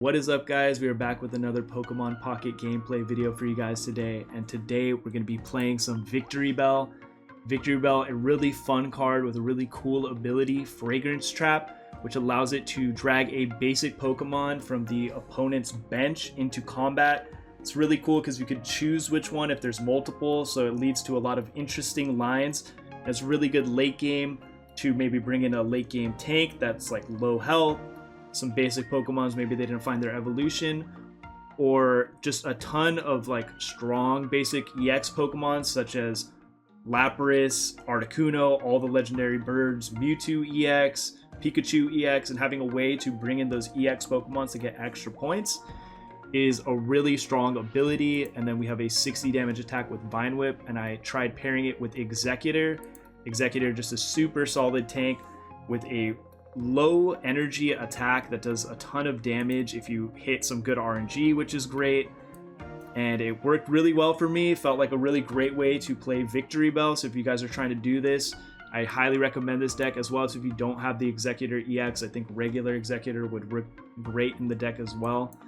What is up, guys? We are back with another Pokemon Pocket gameplay video for you guys today, and today we're going to be playing some VICTREEBEL. VICTREEBEL, a really fun card with a really cool ability, Fragrance Trap, which allows it to drag a basic Pokemon from the opponent's bench into combat. It's really cool because you could choose which one if there's multiple, so it leads to a lot of interesting lines. It's really good late game to maybe bring in a late game tank that's like low health, some basic Pokemons, maybe they didn't find their evolution, or just a ton of like strong basic EX Pokemon such as Lapras, Articuno, all the legendary birds, Mewtwo EX, Pikachu EX, and having a way to bring in those EX Pokemons to get extra points is a really strong ability. And then we have a 60 damage attack with Vine Whip, and I tried pairing it with Executor. Executor, just a super solid tank with a low energy attack that does a ton of damage if you hit some good RNG, which is great. And it worked really well for me. Felt like a really great way to play VICTREEBEL. So if you guys are trying to do this, I highly recommend this deck, as well as if you don't have the Executor EX, I think regular Executor would work great in the deck as well.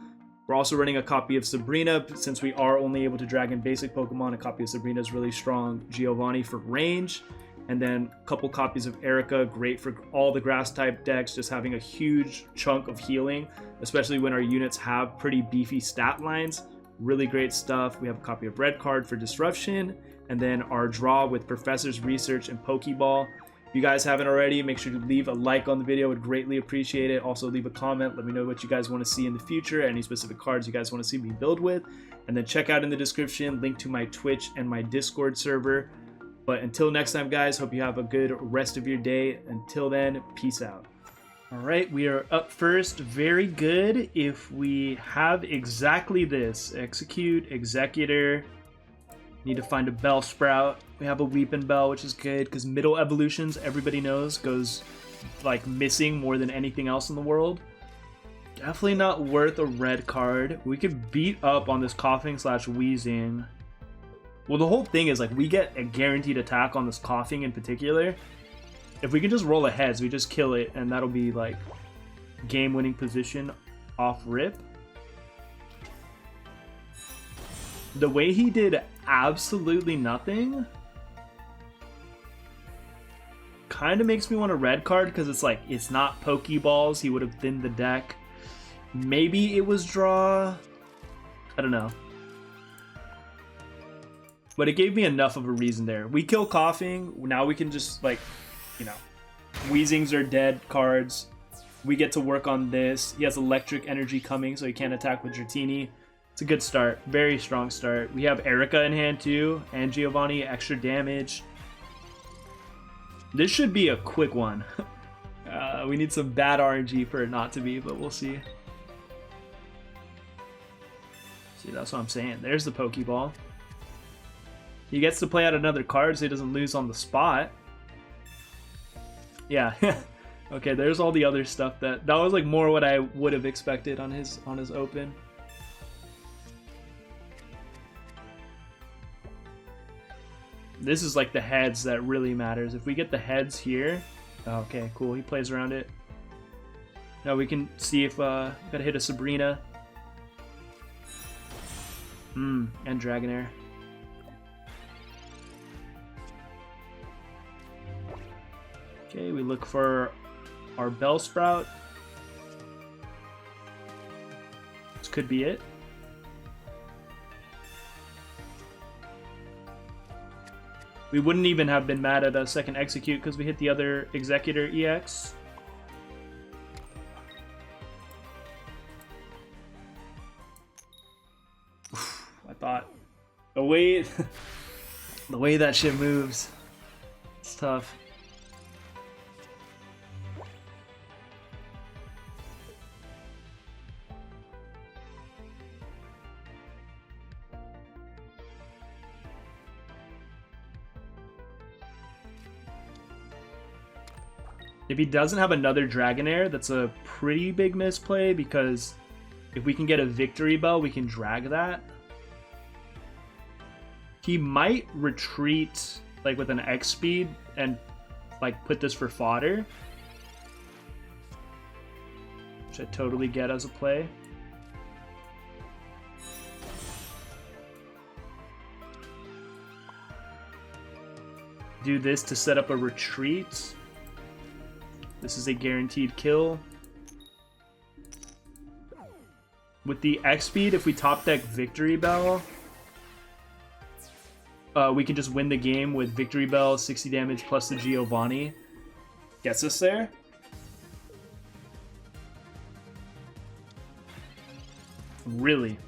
We're also running a copy of Sabrina. Since we are only able to drag in basic Pokemon, a copy of Sabrina is really strong. Giovanni for range. And then a couple copies of Erica, great for all the grass type decks, just having a huge chunk of healing, especially when our units have pretty beefy stat lines. Really great stuff. We have a copy of Red Card for Disruption, and then our draw with Professor's Research and Pokeball. If you guys haven't already, make sure to leave a like on the video. Would greatly appreciate it. Also leave a comment. Let me know what you guys want to see in the future, any specific cards you guys want to see me build with. And then check out in the description, link to my Twitch and my Discord server. But until next time, guys, hope you have a good rest of your day. Until then, peace out. All right, we are up first. Very good. If we have exactly this, Execute, Executor, need to find a Bellsprout. We have a Weeping Bell, which is good because middle evolutions, everybody knows, goes like missing more than anything else in the world. Definitely not worth a red card. We could beat up on this Coughing / Wheezing. Well, the whole thing is like we get a guaranteed attack on this Coughing in particular. If we can just roll a heads, we just kill it, and that'll be like game-winning position off rip. The way he did absolutely nothing kind of makes me want a red card, because it's like it's not Pokeballs. He would have thinned the deck. Maybe it was draw. I don't know. But it gave me enough of a reason there. We kill Coughing. Now we can just, like, you know, Weezings are dead cards. We get to work on this. He has Electric Energy coming, so he can't attack with Dratini. It's a good start. Very strong start. We have Erica in hand, too. And Giovanni, extra damage. This should be a quick one. We need some bad RNG for it not to be, but we'll see. See, that's what I'm saying. There's the Pokeball. He gets to play out another card so he doesn't lose on the spot. Yeah. Okay, there's all the other stuff that was like more what I would have expected on his open. This is like the heads that really matters. If we get the heads here, okay, cool. He plays around it. Now we can see if gotta hit a Sabrina. And Dragonair. Okay, we look for our Bellsprout. This could be it. We wouldn't even have been mad at a second Execute because we hit the other Executor EX. I thought the way that shit moves, it's tough. If he doesn't have another Dragonair, that's a pretty big misplay, because if we can get a VICTREEBEL, we can drag that. He might retreat like with an X speed and like put this for fodder, which I totally get as a play. do this to set up a retreat. This is a guaranteed kill. With the X speed, if we top deck Victreebel, we can just win the game with Victreebel, 60 damage plus the Giovanni. Gets us there. Really?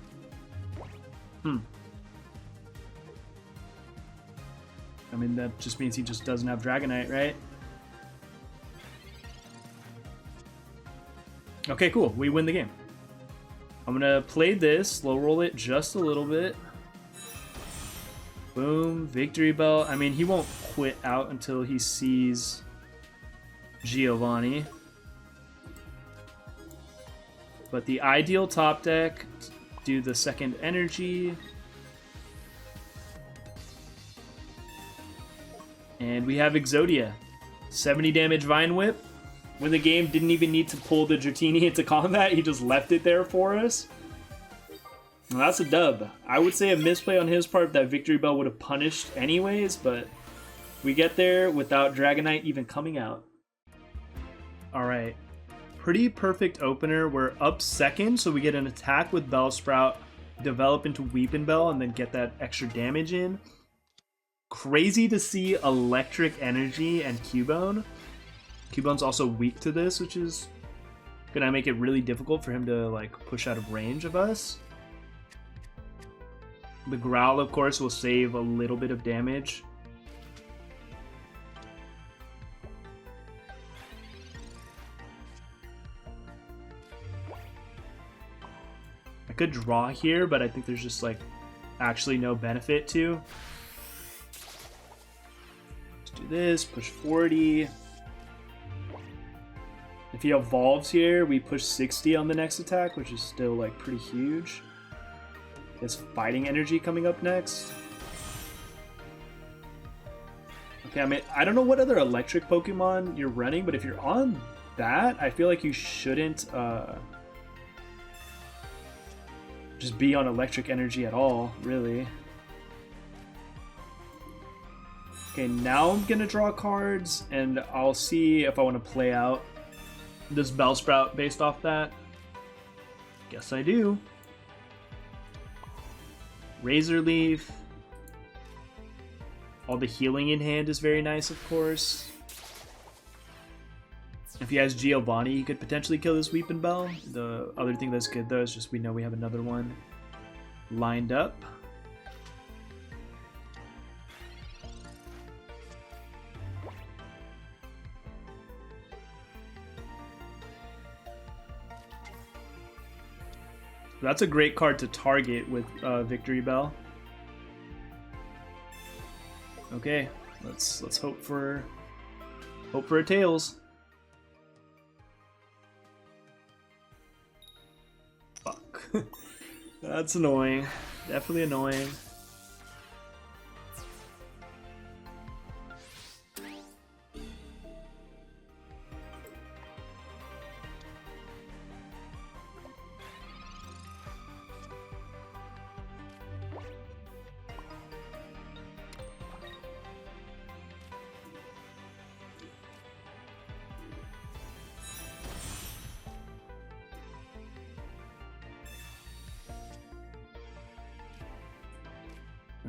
I mean, that just means he just doesn't have Dragonite, right? Okay, cool. We win the game. I'm gonna play this, slow roll it just a little bit. Boom, Victreebel. I mean, he won't quit out until he sees Giovanni. But the ideal top deck, do the second energy. And we have Exodia. 70 damage Vine Whip. When the game didn't even need to pull the Dratini into combat, he just left it there for us. Well, that's a dub. I would say a misplay on his part that Victreebel would have punished anyways, but we get there without Dragonite even coming out. Alright. Pretty perfect opener. We're up second, so we get an attack with Bellsprout, develop into Weepinbell, and then get that extra damage in. Crazy to see Electric Energy and Cubone. Cubone's also weak to this, which is gonna make it really difficult for him to like push out of range of us. The Growl, of course, will save a little bit of damage. I could draw here, but I think there's just like actually no benefit to. Let's do this, push 40. If he evolves here, we push 60 on the next attack, which is still like pretty huge. There's Fighting Energy coming up next. Okay, I mean, I don't know what other electric Pokemon you're running, but if you're on that, I feel like you shouldn't just be on Electric Energy at all, really. Okay, now I'm gonna draw cards, and I'll see if I want to play out this Bellsprout based off that. Guess I do. Razor Leaf. All the healing in hand is very nice, of course. If he has Giovanni, he could potentially kill this Weepinbell. The other thing that's good, though, is just we know we have another one lined up. That's a great card to target with Victreebel. Okay, let's hope for a Tails. Fuck. That's annoying. Definitely annoying.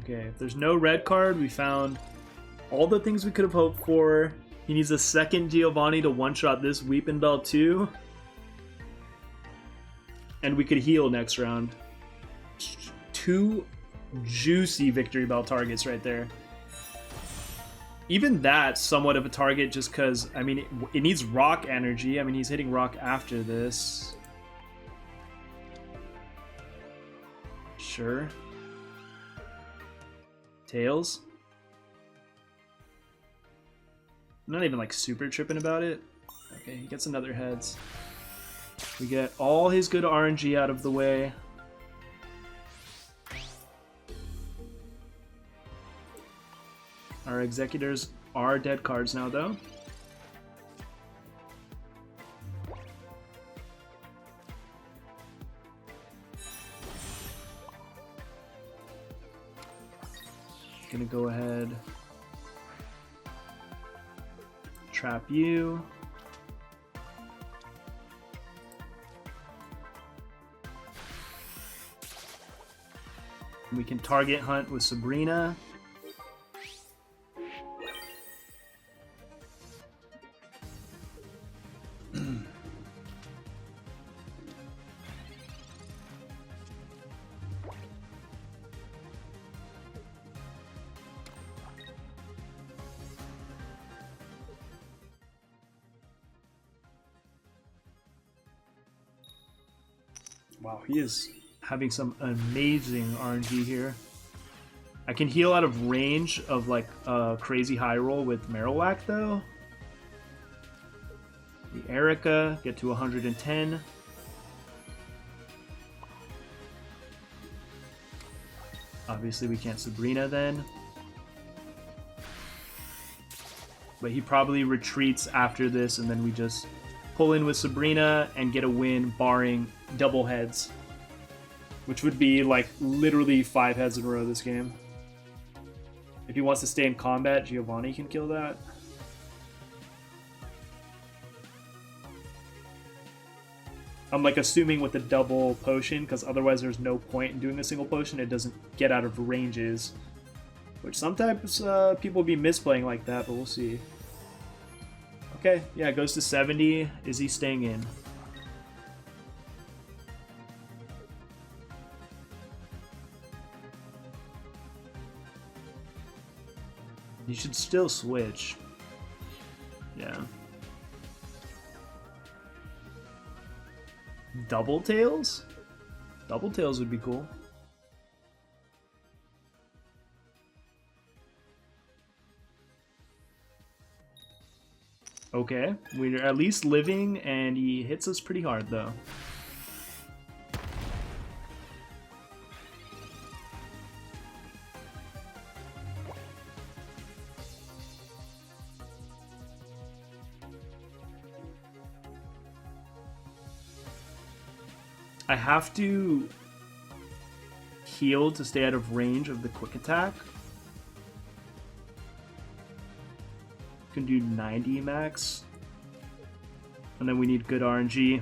Okay, if there's no red card, we found all the things we could have hoped for. He needs a second Giovanni to one-shot this Weepinbell too. And we could heal next round. Two juicy Victreebel targets right there. Even that's somewhat of a target just because, I mean, it needs rock energy. I mean, he's hitting rock after this. Sure. Tails. I'm not even like super tripping about it. Okay, he gets another heads. We get all his good RNG out of the way. Our executors are dead cards now, though. Gonna go ahead, trap you. We can target hunt with Sabrina. Wow, he is having some amazing RNG here. I can heal out of range of like a crazy high roll with Marowak though. The Erica, get to 110. Obviously we can't Sabrina then. But he probably retreats after this and then we just pull in with Sabrina and get a win barring double heads. Which would be like literally 5 heads in a row this game. If he wants to stay in combat, Giovanni can kill that. I'm like assuming with the double potion, because otherwise there's no point in doing a single potion. It doesn't get out of ranges. Which sometimes people be misplaying like that, but we'll see. Okay, yeah, it goes to 70. Is he staying in? You should still switch. Yeah. Double tails? Double tails would be cool. Okay, we're at least living, and he hits us pretty hard though. I have to heal to stay out of range of the quick attack. Can do 90 max. And then we need good RNG.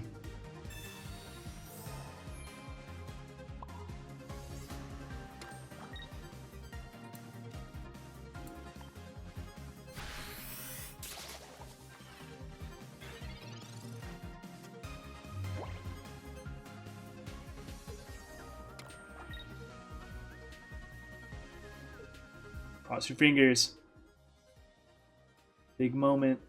Cross your fingers. Big moment.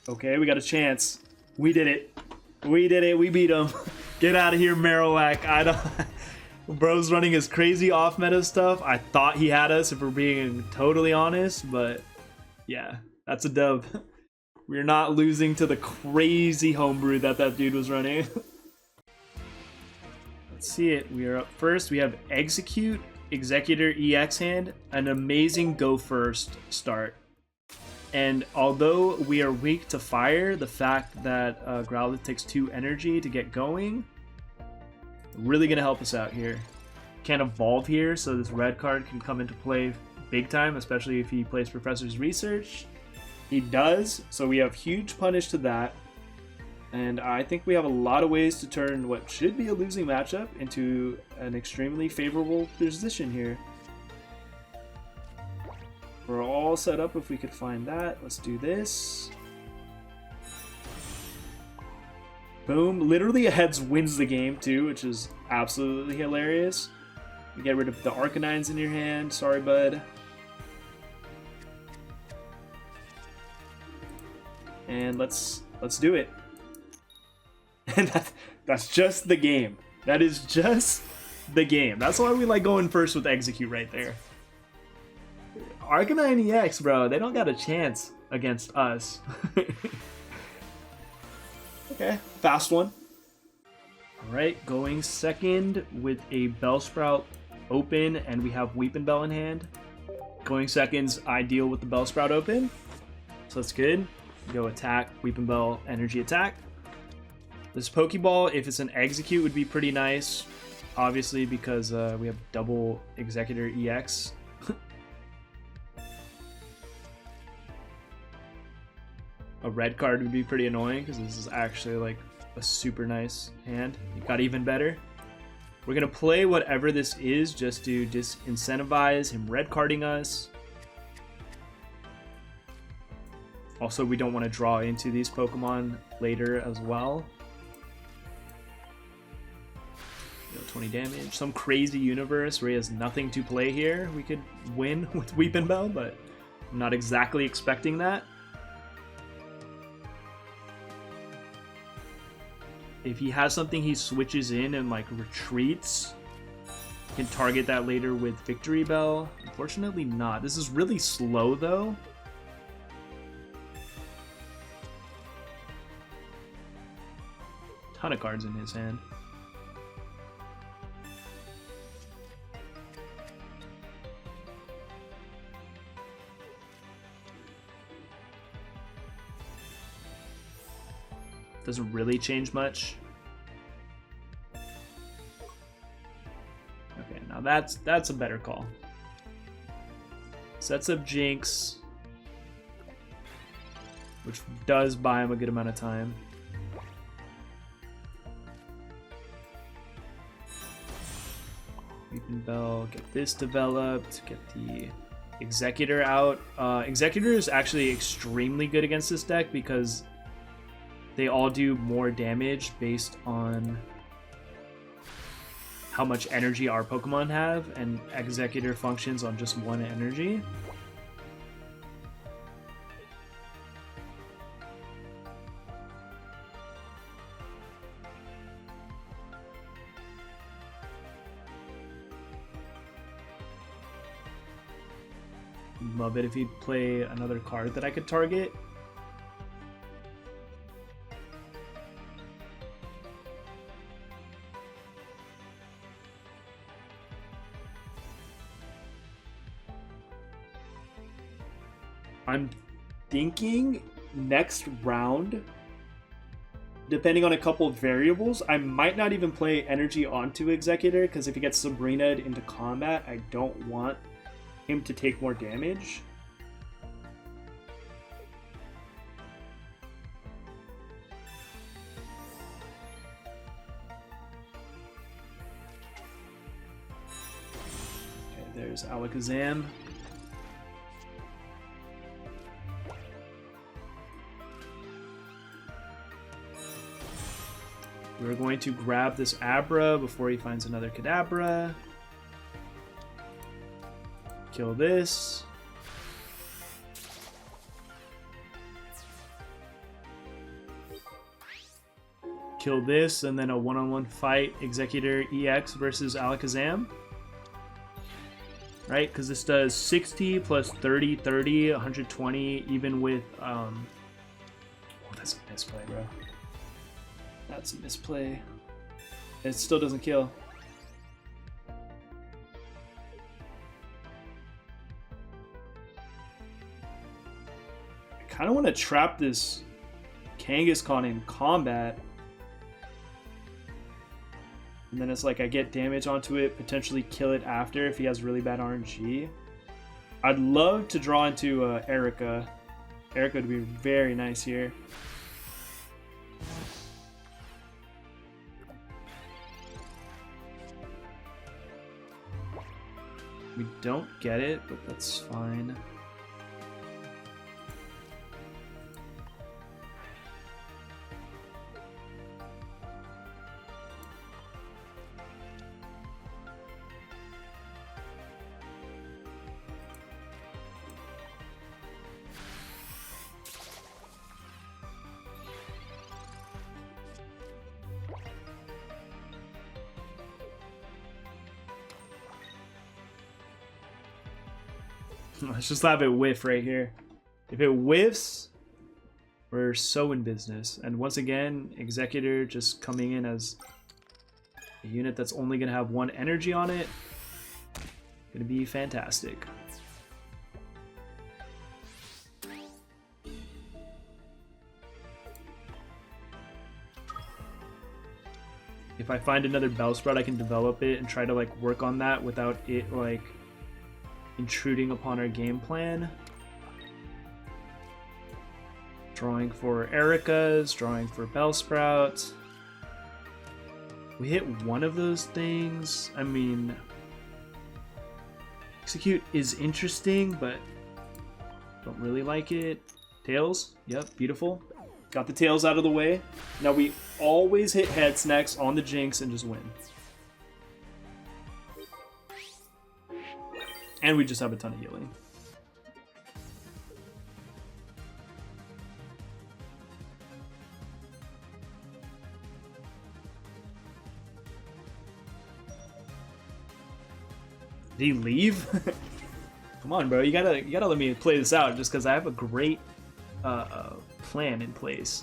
Okay, we got a chance. We did it. We did it. We beat him. Get out of here, Marowak. I don't... Bro's running his crazy off-meta stuff. I thought he had us, if we're being totally honest, but yeah, that's a dub. We're not losing to the crazy homebrew that dude was running. Let's see it. We are up first. We have Execute, Executor EX hand, an amazing go first start. And although we are weak to fire, the fact that Growlithe takes 2 energy to get going, really gonna help us out here. Can't evolve here, so this red card can come into play big time, especially if he plays Professor's Research. He does, so we have huge punish to that. And I think we have a lot of ways to turn what should be a losing matchup into an extremely favorable position here. We're all set up if we could find that. Let's do this. Boom. Literally a heads wins the game too, which is absolutely hilarious. You get rid of the Arcanines in your hand. Sorry, bud. And let's do it. And that's just the game. That is just the game. That's why we like going first with Execute right there. Arcanine EX, bro, they don't got a chance against us. Okay, fast one. Alright, going second with a Bellsprout open, and we have Weepin' Bell in hand. Going second's ideal with the Bellsprout open, so that's good. Go attack, Weepin' Bell, energy attack. This Pokeball, if it's an Execute, would be pretty nice, obviously, because we have double Executor EX. A red card would be pretty annoying because this is actually like a super nice hand. It got even better. We're gonna play whatever this is just to disincentivize him red carding us. Also, we don't want to draw into these Pokemon later as well. 20 damage. Some crazy universe where he has nothing to play here. We could win with Weepinbell, but I'm not exactly expecting that. If he has something he switches in and like retreats, he can target that later with Victreebel. Unfortunately not. This is really slow though. Ton of cards in his hand. Doesn't really change much. Okay, now that's a better call. Sets up Jinx, which does buy him a good amount of time. Weepinbell, get this developed, get the Executor out. Executor is actually extremely good against this deck because they all do more damage based on how much energy our Pokemon have, and Executor functions on just one energy. Love it if he'd play another card that I could target. I'm thinking next round, depending on a couple of variables, I might not even play energy onto Executor, because if he gets Sabrina'd into combat, I don't want him to take more damage. Okay, there's Alakazam. We're going to grab this Abra before he finds another Kadabra. Kill this. Kill this, and then a one-on-one fight, Executor EX versus Alakazam. Right, because this does 60 plus 30, 30, 120, even with... Oh, that's a misplay, bro. That's a misplay. It still doesn't kill. I kind of want to trap this Kangaskhan in combat. And then it's like I get damage onto it, potentially kill it after if he has really bad RNG. I'd love to draw into Erica. Erica would be very nice here. We don't get it, but that's fine. Let's just have it whiff right here. If it whiffs, we're so in business. And once again, Executor just coming in as a unit that's only going to have one energy on it. Going to be fantastic. If I find another Bellsprout, I can develop it and try to like work on that without it like intruding upon our game plan. Drawing for Erica's, drawing for Bellsprout. We hit one of those things. I mean, Execute is interesting, but don't really like it. Tails, yep, beautiful. Got the tails out of the way. Now we always hit heads next on the Jinx and just win. And we just have a ton of healing. Did he leave? Come on, bro. You gotta let me play this out just because I have a great plan in place.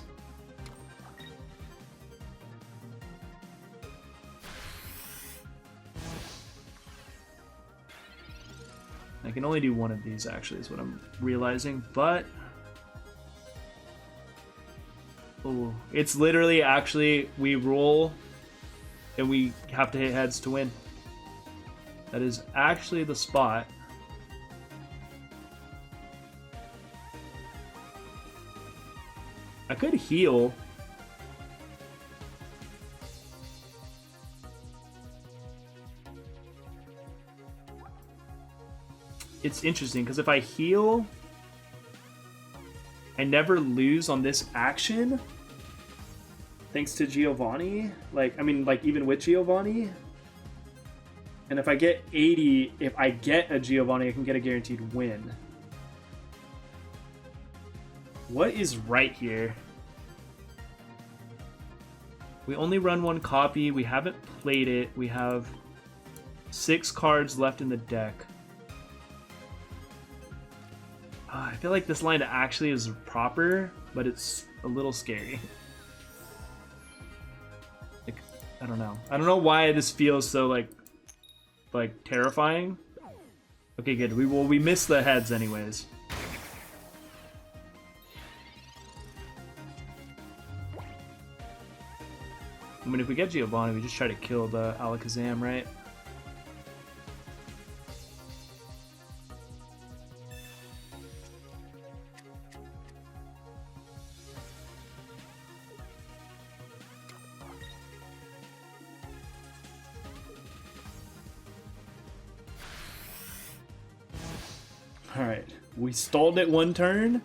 I can only do one of these, actually, is what I'm realizing, but... Oh, it's literally, actually, we roll, and we have to hit heads to win. That is actually the spot. I could heal. It's interesting because if I heal, I never lose on this action. Thanks to Giovanni. Like, I mean, like even with Giovanni. And if I get 80, if I get a Giovanni, I can get a guaranteed win. What is right here? We only run one copy. We haven't played it. We have 6 cards left in the deck. I feel like this line actually is proper, but it's a little scary. Like, I don't know. I don't know why this feels so like terrifying. Okay, good. We missed the heads anyways. I mean, if we get Giovanni, we just try to kill the Alakazam, right? Alright, we stalled it one turn,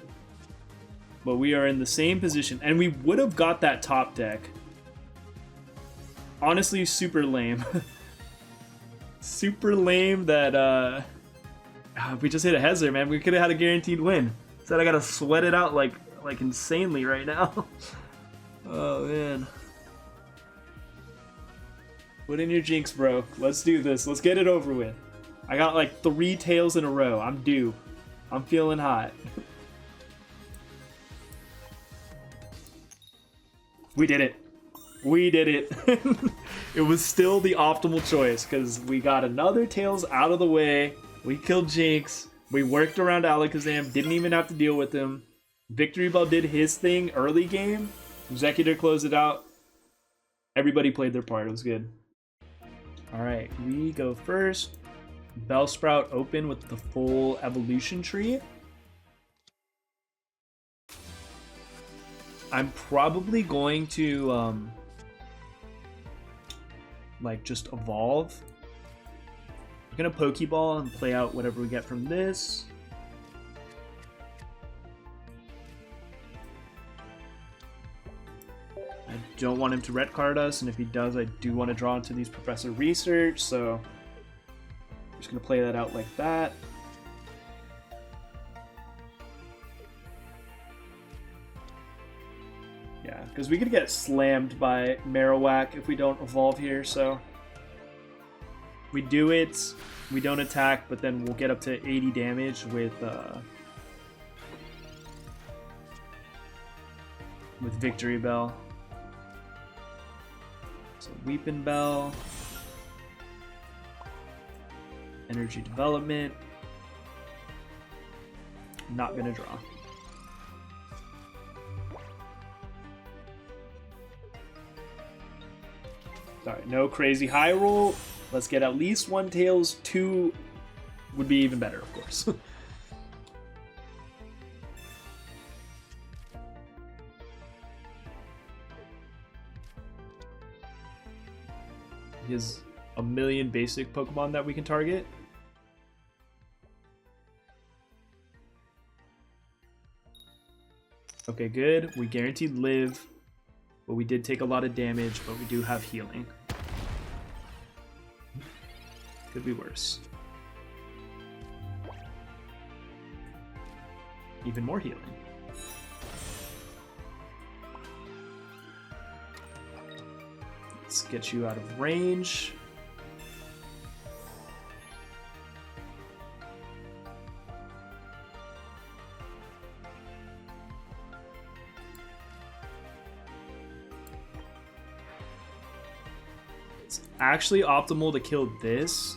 but we are in the same position, and we would have got that top deck. Honestly, super lame. Super lame that, if we just hit a heads there, man, we could have had a guaranteed win. Instead, I gotta sweat it out like insanely right now. Oh, man. Put in your Jinx, bro. Let's do this. Let's get it over with. I got like 3 tails in a row. I'm due. I'm feeling hot. We did it. We did it. It was still the optimal choice because we got another tails out of the way. We killed Jinx. We worked around Alakazam. Didn't even have to deal with him. Victreebel did his thing early game. Executor closed it out. Everybody played their part. It was good. Alright, we go first. Bellsprout open with the full evolution tree. I'm probably going to like just evolve. I'm gonna Pokeball and play out whatever we get from this. I don't want him to ret card us, and if he does, I do want to draw into these Professor Research, so I'm just gonna play that out like that. Yeah, because we could get slammed by Marowak if we don't evolve here, so we do it, we don't attack, but then we'll get up to 80 damage with Victreebel. So Weepin' Bell, Energy Development, not gonna draw. Alright, no crazy high roll. Let's get at least 1 tails. 2 would be even better, of course. He has a million basic Pokemon that we can target. Okay, good. We guaranteed live, but we did take a lot of damage, but we do have healing. Could be worse. Even more healing. Let's get you out of range. It's actually optimal to kill this,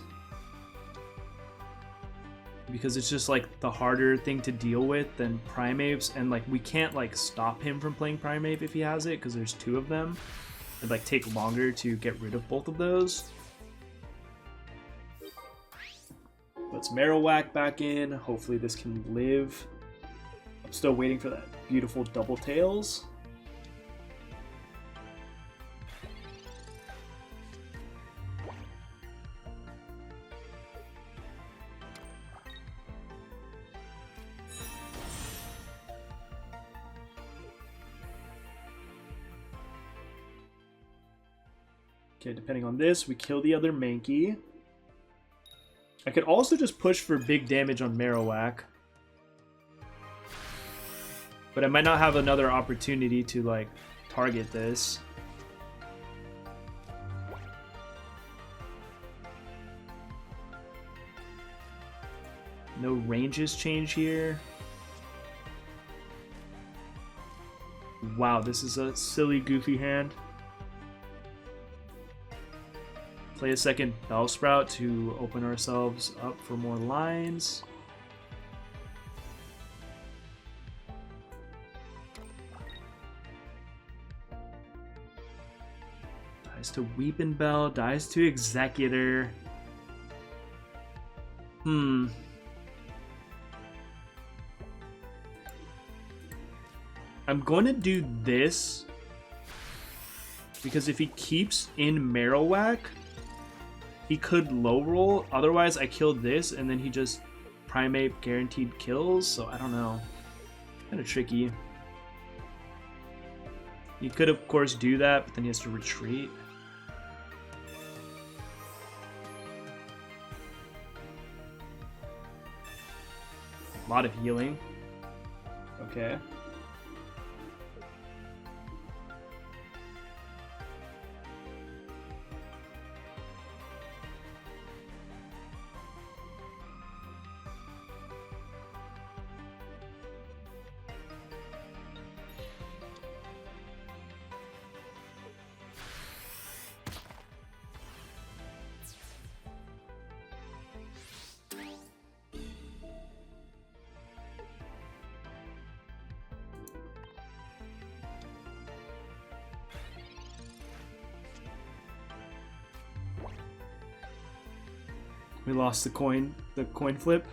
because it's just like the harder thing to deal with than Primeapes, and like we can't like stop him from playing Primeape if he has it, because there's two of them. It'd like take longer to get rid of both of those. Let's Marowak back in. Hopefully this can live. I'm still waiting for that beautiful double tails. Okay, depending on this, we kill the other Mankey. I could also just push for big damage on Marowak. But I might not have another opportunity to, like, target this. No ranges change here. Wow, this is a silly, goofy hand. Play a second Bellsprout to open ourselves up for more lines. Dies to Weepinbell, dies to Executor. I'm going to do this, because if he keeps in Marowak, he could low roll. Otherwise, I killed this, and then he just Primeape guaranteed kills. So I don't know. Kind of tricky. He could, of course, do that, but then he has to retreat. A lot of healing. Okay. We lost the coin flip.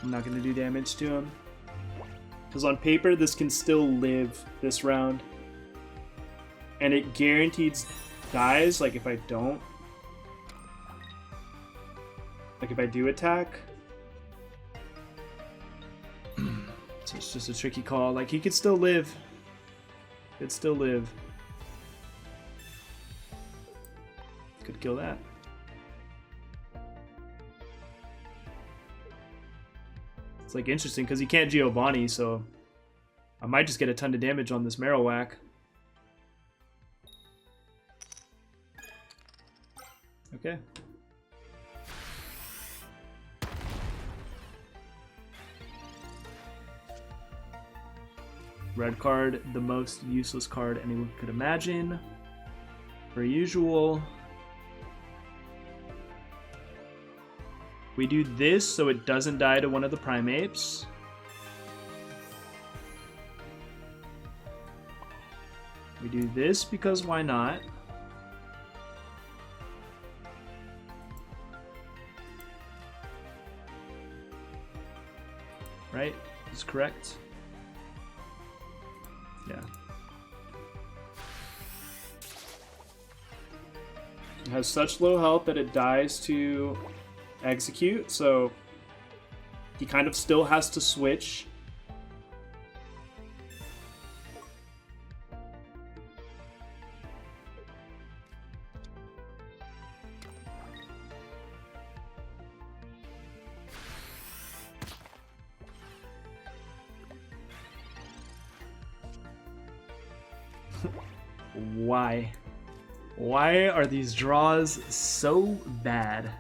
I'm not going to do damage to him. Because on paper, this can still live this round. And it guarantees dies, like if I don't. Like if I do attack. So it's just a tricky call. Like he could still live. Could still live. Could kill that. It's like interesting because he can't Giovanni, so I might just get a ton of damage on this Marowak. Okay. Red card, the most useless card anyone could imagine. Per usual. We do this so it doesn't die to one of the primates. We do this because why not? Right? Is correct? Yeah. It has such low health that it dies to execute, so he kind of still has to switch. Why? Why are these draws so bad?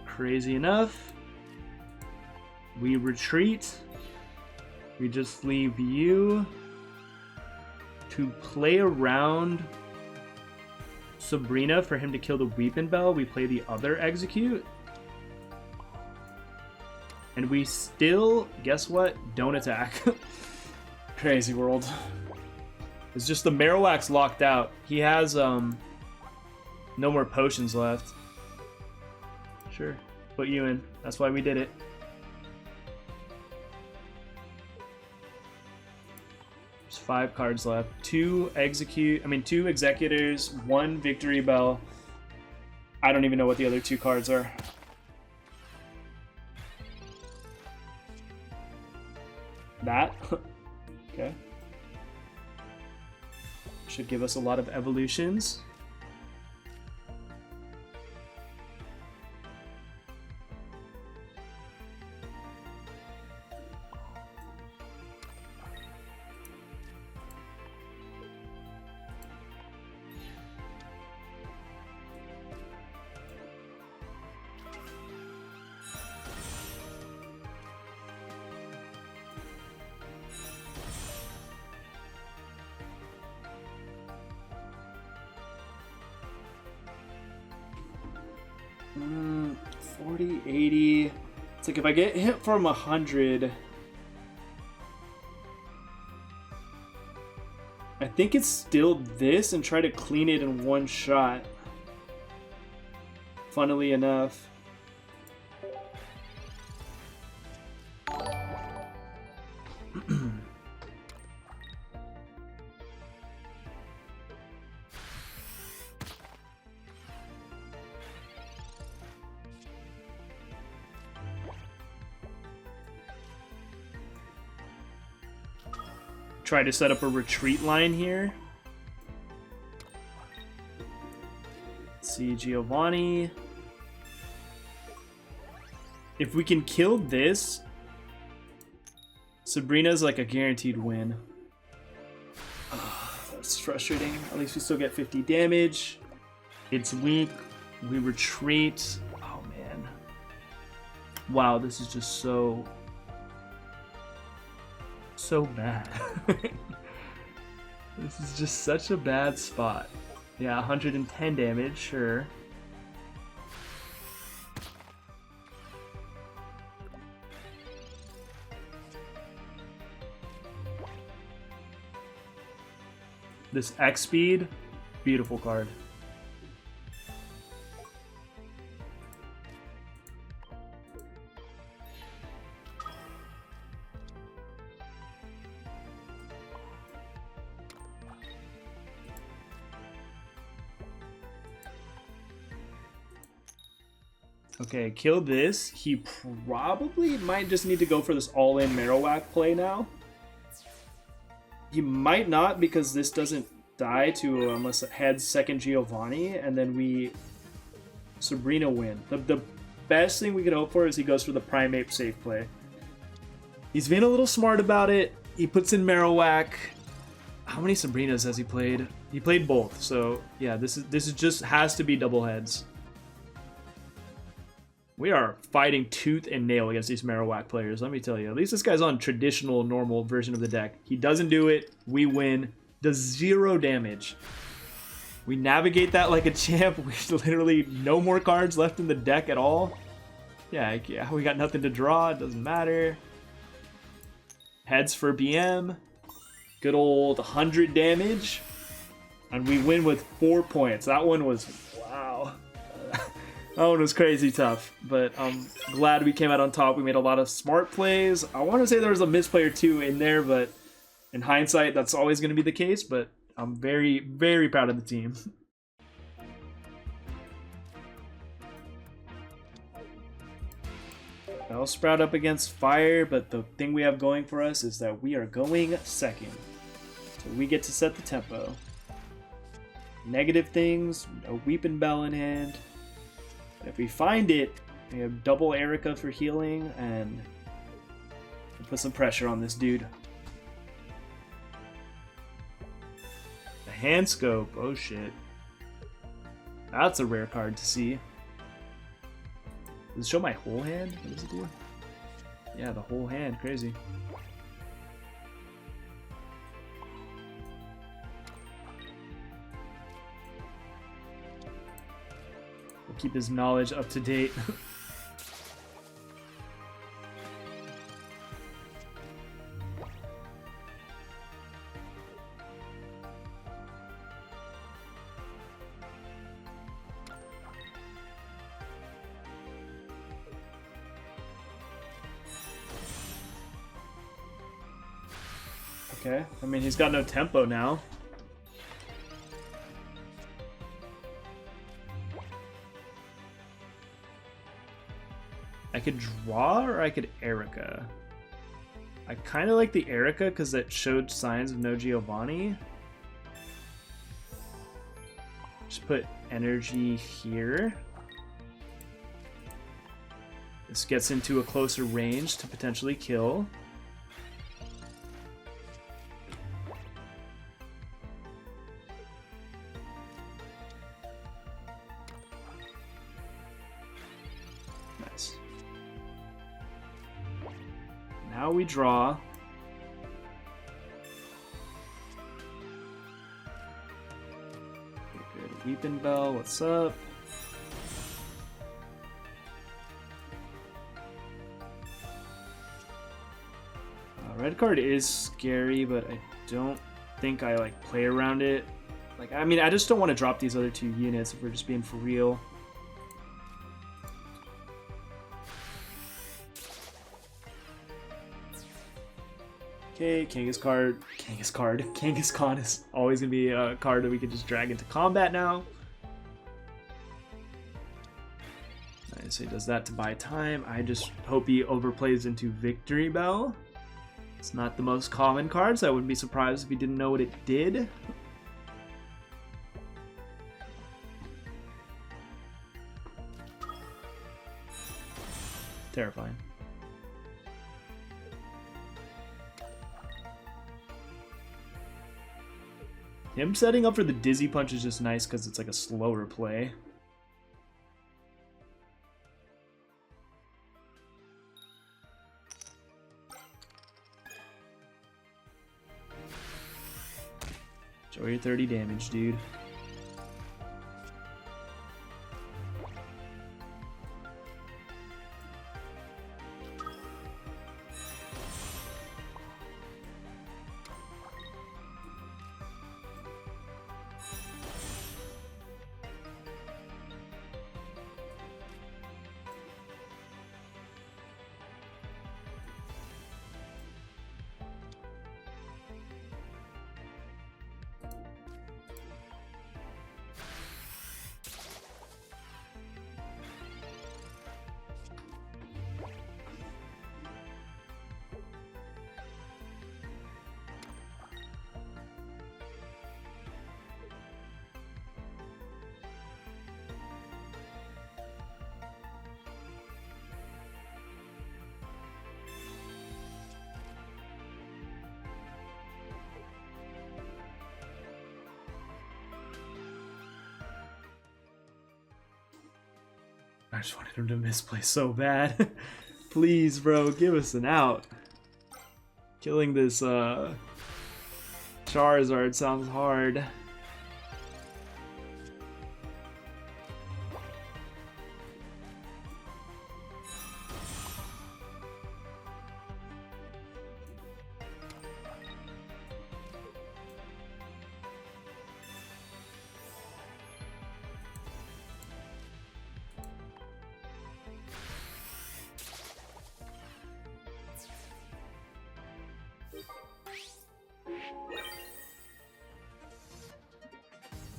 Crazy enough. We retreat. We just leave you to play around Sabrina for him to kill the Weeping Bell. We play the other execute. And we still, guess what? Don't attack. Crazy world. It's just the Marowak's locked out. He has no more potions left. Sure, put you in. That's why we did it. There's 5 cards left. 2 executors, 1 victory bell. I don't even know what the other 2 cards are. That? Okay. Should give us a lot of evolutions. Mm, 40, 80. It's like if I get hit from 100, I think it's still this and try to clean it in one shot. Funnily enough. Try to set up a retreat line here. Let's see, Giovanni. If we can kill this, Sabrina's like a guaranteed win. That's frustrating. At least we still get 50 damage. It's weak. We retreat. Oh man. Wow, this is just so bad. This is just such a bad spot. Yeah, 110 damage, sure. This X speed, beautiful card. Okay, kill this. He probably might just need to go for this all-in Marowak play now. He might not, because this doesn't die to unless it heads second Giovanni, and then we Sabrina win. The best thing we could hope for is he goes for the Primate safe play. He's being a little smart about it. He puts in Marowak. How many Sabrinas has he played? He played both, so yeah, this is just has to be double heads. We are fighting tooth and nail against these Marowak players, let me tell you. At least this guy's on traditional, normal version of the deck. He doesn't do it. We win. Does 0 damage. We navigate that like a champ. We literally no more cards left in the deck at all. Yeah, we got nothing to draw. It doesn't matter. Heads for BM. Good old 100 damage. And we win with 4 points. That one was, wow. That one was crazy tough. But I'm glad we came out on top. We made a lot of smart plays. I want to say there was a misplay or two in there, but in hindsight, that's always going to be the case. But I'm very, very proud of the team. I'll sprout up against fire, but the thing we have going for us is that we are going second. So we get to set the tempo. Negative things, no Weeping Bell in hand. But if we find it, we have double Erica for healing, and we'll put some pressure on this dude. The Hand Scope, oh shit. That's a rare card to see. Does it show my whole hand? What does it do? Yeah, the whole hand. Crazy. We'll keep his knowledge up to date. Okay, I mean, he's got no tempo now. I could draw or I could Erica. I kind of like the Erica because it showed signs of no Giovanni. Just put energy here. This gets into a closer range to potentially kill. Now we draw. Good. Weeping Bell, what's up? Red card is scary, but I don't think I like play around it. Like, I mean, I just don't want to drop these other two units if we're just being for real. Okay, Kangaskhan is always going to be a card that we can just drag into combat now. Nice, so he does that to buy time. I just hope he overplays into Victreebel. It's not the most common card, so I wouldn't be surprised if he didn't know what it did. Terrifying. Him setting up for the Dizzy Punch is just nice because it's like a slower play. Show your 30 damage, dude. I just wanted him to misplay so bad. Please, bro, give us an out. Killing this Charizard sounds hard.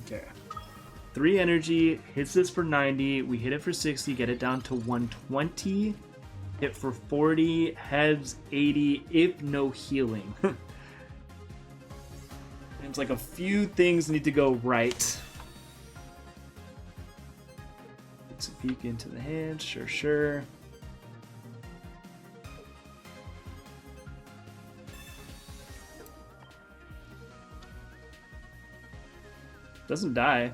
Okay. 3 energy, hits this for 90, we hit it for 60, get it down to 120, hit for 40, heads 80, if no healing. Seems like a few things need to go right. Let's peek into the hand, sure. Doesn't die.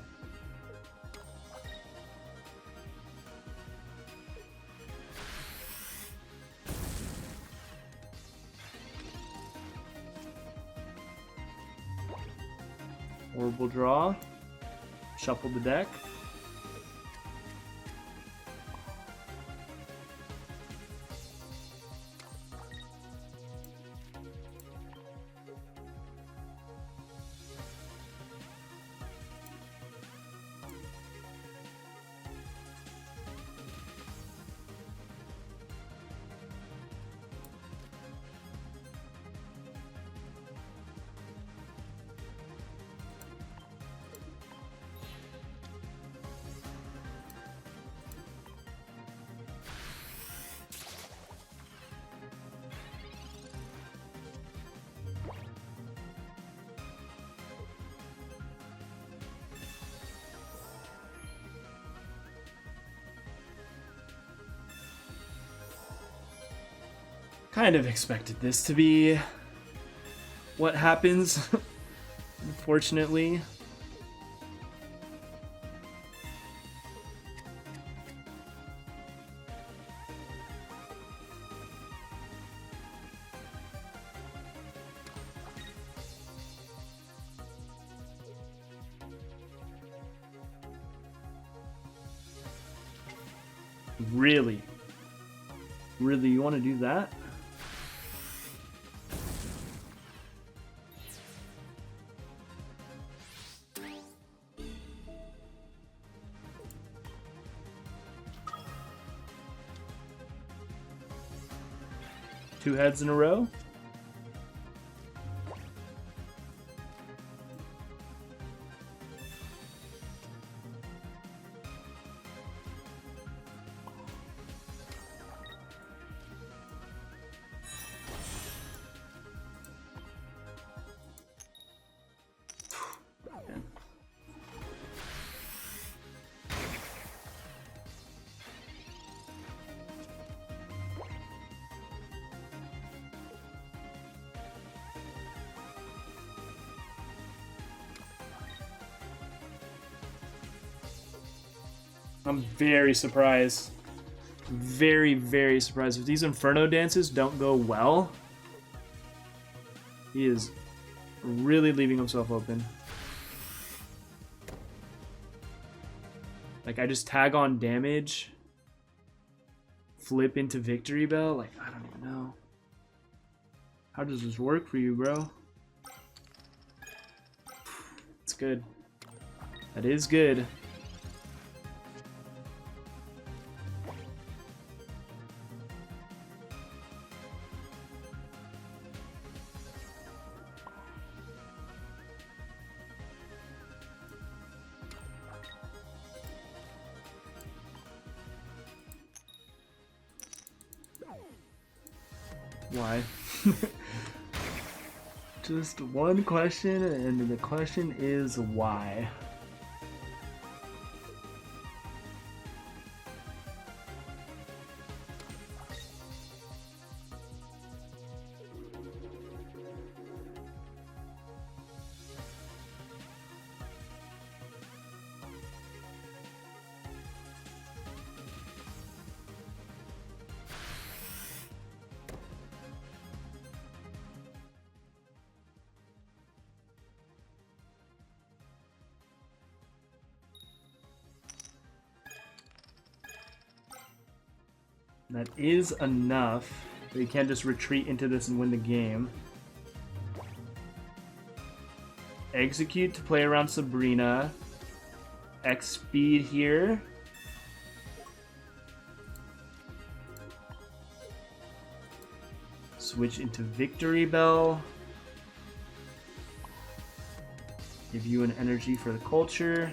Horrible draw. Shuffle the deck. Kind of expected this to be what happens, unfortunately. Really? Really, you want to do that? Two heads in a row. I'm very surprised. Very, very surprised. If these Inferno dances don't go well, he is really leaving himself open. Like, I just tag on damage, flip into Victory Bell. Like, I don't even know. How does this work for you, bro? It's good. That is good. Why? Just one question, and the question is why? That is enough. But you can't just retreat into this and win the game. Execute to play around Sabrina. X speed here. Switch into Victory Bell. Give you an energy for the culture.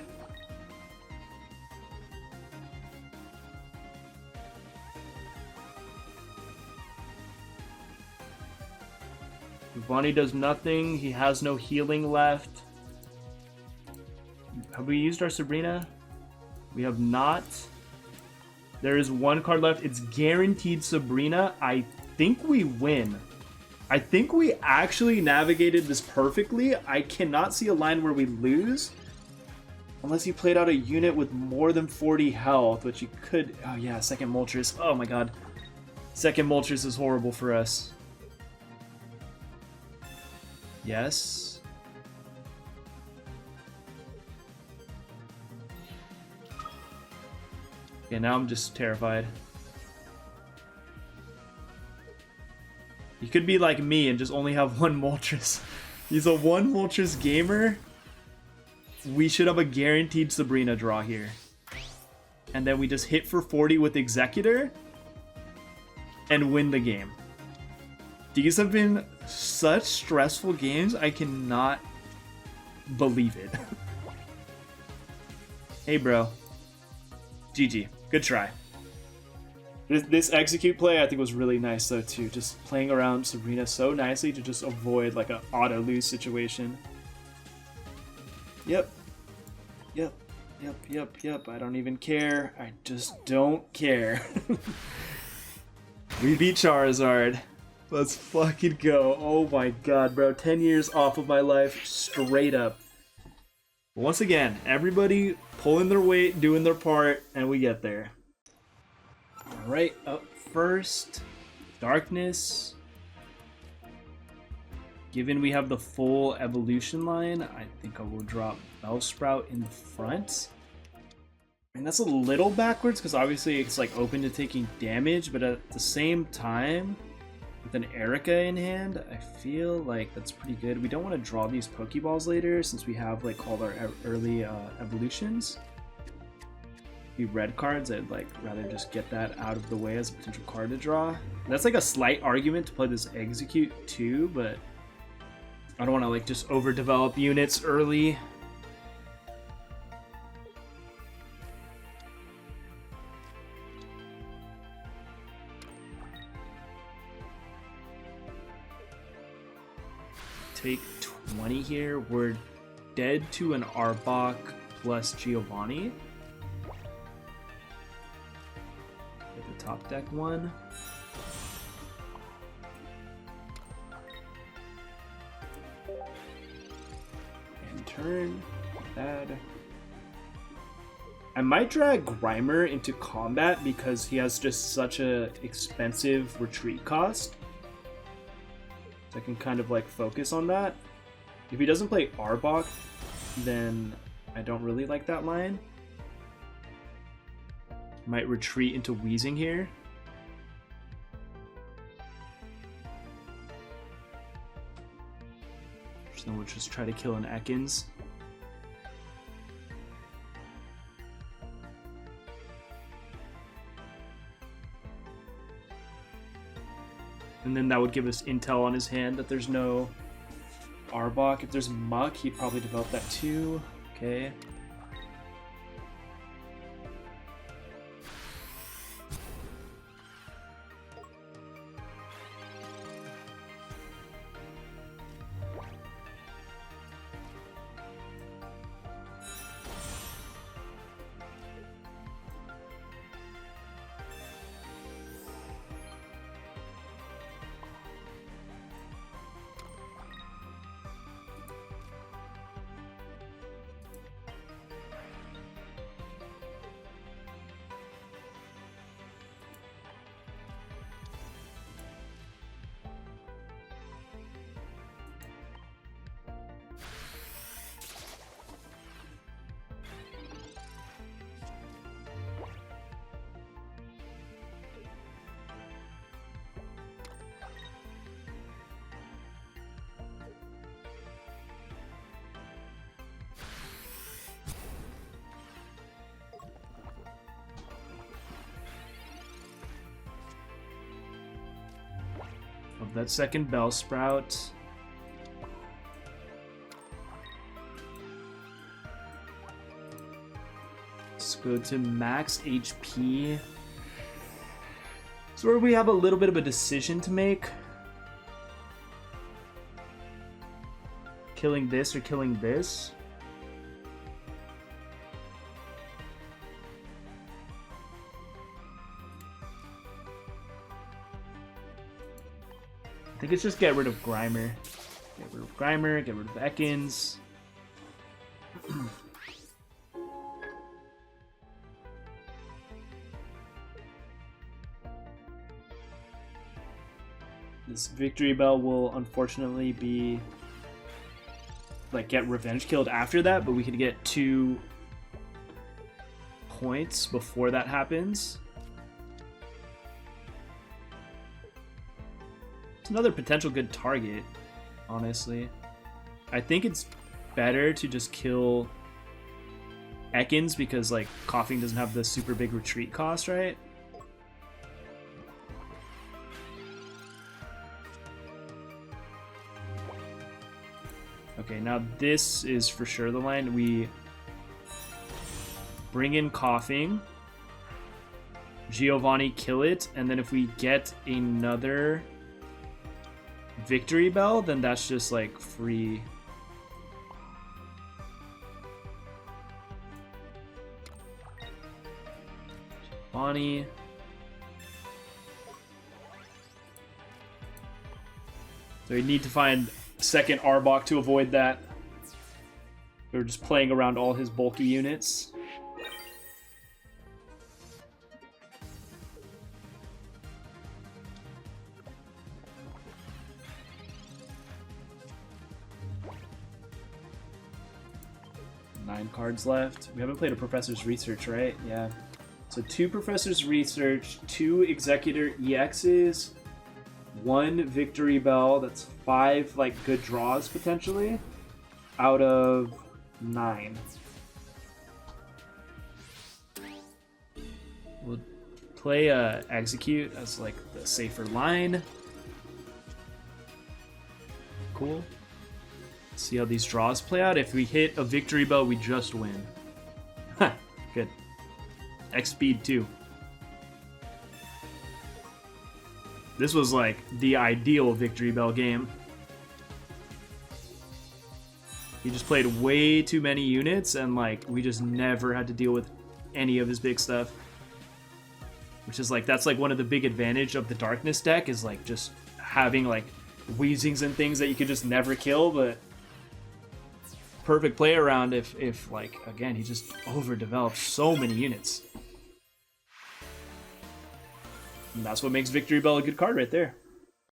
Giovanni does nothing. He has no healing left. Have we used our Sabrina? We have not. There is one card left. It's guaranteed Sabrina. I think we win. I think we actually navigated this perfectly. I cannot see a line where we lose. Unless he played out a unit with more than 40 health, which he could... Oh yeah, second Moltres. Oh my god. Second Moltres is horrible for us. Yes. Okay, now I'm just terrified. He could be like me and just only have one Moltres. He's a one Moltres gamer. We should have a guaranteed Sabrina draw here. And then we just hit for 40 with Executor and win the game. These have been such stressful games, I cannot believe it. Hey bro. GG. Good try. This execute play I think was really nice though too. Just playing around Sabrina so nicely to just avoid like an auto lose situation. Yep. I don't even care. I just don't care. We beat Charizard. Let's fucking go. Oh my god, bro. 10 years off of my life straight up. Once again, everybody pulling their weight, doing their part, and we get there. Alright, up first, Darkness. Given we have the full evolution line, I think I will drop Bellsprout in the front. And that's a little backwards because obviously it's like open to taking damage, but at the same time, with an Erica in hand, I feel like that's pretty good. We don't want to draw these Pokeballs later since we have like all our early evolutions. Be red cards, I'd like rather just get that out of the way as a potential card to draw. And that's like a slight argument to play this Execute too, but I don't want to like just overdevelop units early. Take 20 here. We're dead to an Arbok plus Giovanni. Get the top deck one. And turn. Bad. I might drag Grimer into combat because he has just such a expensive retreat cost. So I can kind of like focus on that. If he doesn't play Arbok, then I don't really like that line. Might retreat into Wheezing here. So then we'll just try to kill an Ekans. And then that would give us intel on his hand that there's no Arbok. If there's Muck, he'd probably develop that too. Okay. Of that second Bellsprout. go to max HP. So where we have a little bit of a decision to make. Killing this or killing this. I think it's just get rid of Grimer. Get rid of Grimer, get rid of Ekans. This Victory Bell will unfortunately be like get revenge killed after that, but we could get 2 points before that happens. It's another potential good target, honestly. I think it's better to just kill Ekans because like Coughing doesn't have the super big retreat cost, right? Okay, now this is for sure the line. We bring in Coughing, Giovanni, kill it, and then if we get another Victory Bell, then that's just like free. Giovanni. So we need to find second Arbok to avoid that. We're just playing around all his bulky units. Nine cards left. We haven't played a Professor's Research, right? Yeah. So 2 Professor's Research, 2 Executor EXs, 1 Victory Bell. That's 5 like good draws potentially out of 9. We'll play Execute as like the safer line. Cool. See how these draws play out. If we hit a Victory Bell, we just win. Ha, good. X speed 2. This was like the ideal Victory Bell game. He just played way too many units and like we just never had to deal with any of his big stuff. Which is like, that's like one of the big advantage of the Darkness deck is like just having like Weezings and things that you could just never kill, but perfect play around if like, again, he just overdeveloped so many units. And that's what makes Victory Bell a good card right there.